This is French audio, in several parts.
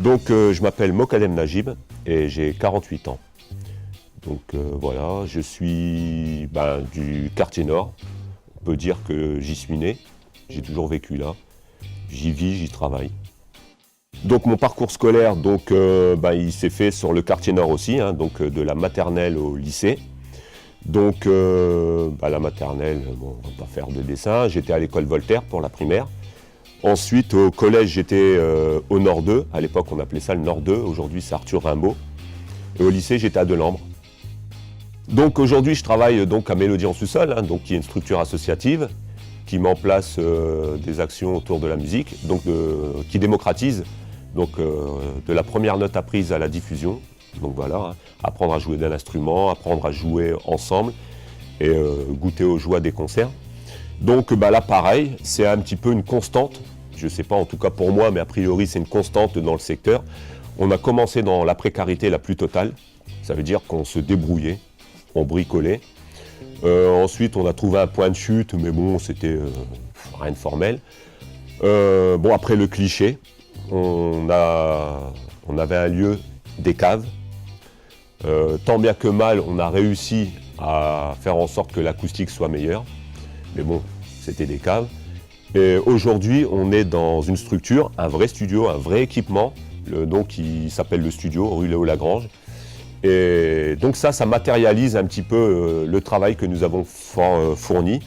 Donc je m'appelle Mokalem Najib et j'ai 48 ans. Donc voilà, je suis du quartier nord. On peut dire que j'y suis né, j'ai toujours vécu là. J'y vis, j'y travaille. Donc mon parcours scolaire, il s'est fait sur le quartier nord aussi, hein, de la maternelle au lycée. Donc la maternelle, bon, on va pas faire de dessin, j'étais à l'école Voltaire pour la primaire. Ensuite, au collège, j'étais au Nord 2. À l'époque, on appelait ça le Nord 2. Aujourd'hui, c'est Arthur Rimbaud. Et au lycée, j'étais à Delambre. Donc aujourd'hui, je travaille donc à Mélodie en sous-sol, hein, qui est une structure associative qui met en place des actions autour de la musique, qui démocratise de la première note apprise à la diffusion. Donc voilà, hein, apprendre à jouer d'un instrument, apprendre à jouer ensemble et goûter aux joies des concerts. Donc là, pareil, c'est un petit peu une constante. Je ne sais pas, en tout cas pour moi, mais a priori, c'est une constante dans le secteur. On a commencé dans la précarité la plus totale. Ça veut dire qu'on se débrouillait, on bricolait. Ensuite, on a trouvé un point de chute, mais bon, c'était rien de formel. Après le cliché, on avait un lieu, des caves. Tant bien que mal, on a réussi à faire en sorte que l'acoustique soit meilleure. Mais bon, c'était des caves. Et aujourd'hui, on est dans une structure, un vrai studio, un vrai équipement, qui s'appelle le studio, rue Léo-Lagrange. Et donc ça matérialise un petit peu le travail que nous avons fourni.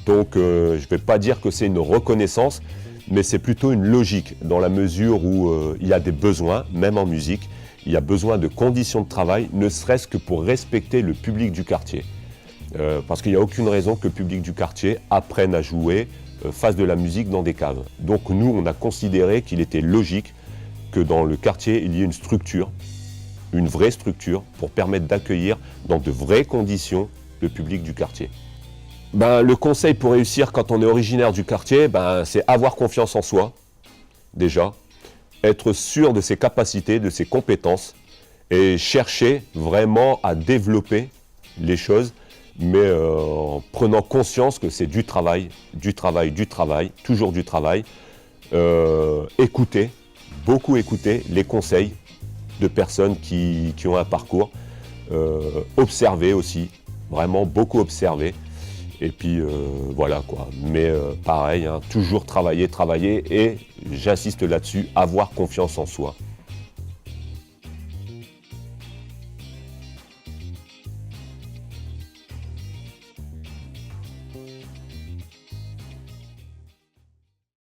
Donc je ne vais pas dire que c'est une reconnaissance, mais c'est plutôt une logique, dans la mesure où il y a des besoins, même en musique. Il y a besoin de conditions de travail, ne serait-ce que pour respecter le public du quartier. Parce qu'il n'y a aucune raison que le public du quartier apprenne à jouer, fasse de la musique dans des caves. Donc nous, on a considéré qu'il était logique que dans le quartier, il y ait une structure, une vraie structure, pour permettre d'accueillir dans de vraies conditions le public du quartier. Le conseil pour réussir quand on est originaire du quartier, c'est avoir confiance en soi, déjà, être sûr de ses capacités, de ses compétences, et chercher vraiment à développer les choses, mais en prenant conscience que c'est du travail, toujours du travail. Écouter, beaucoup écouter les conseils de personnes qui ont un parcours. Observer aussi, vraiment beaucoup observer. Et puis voilà quoi. Mais pareil, hein, toujours travailler et j'insiste là-dessus, avoir confiance en soi.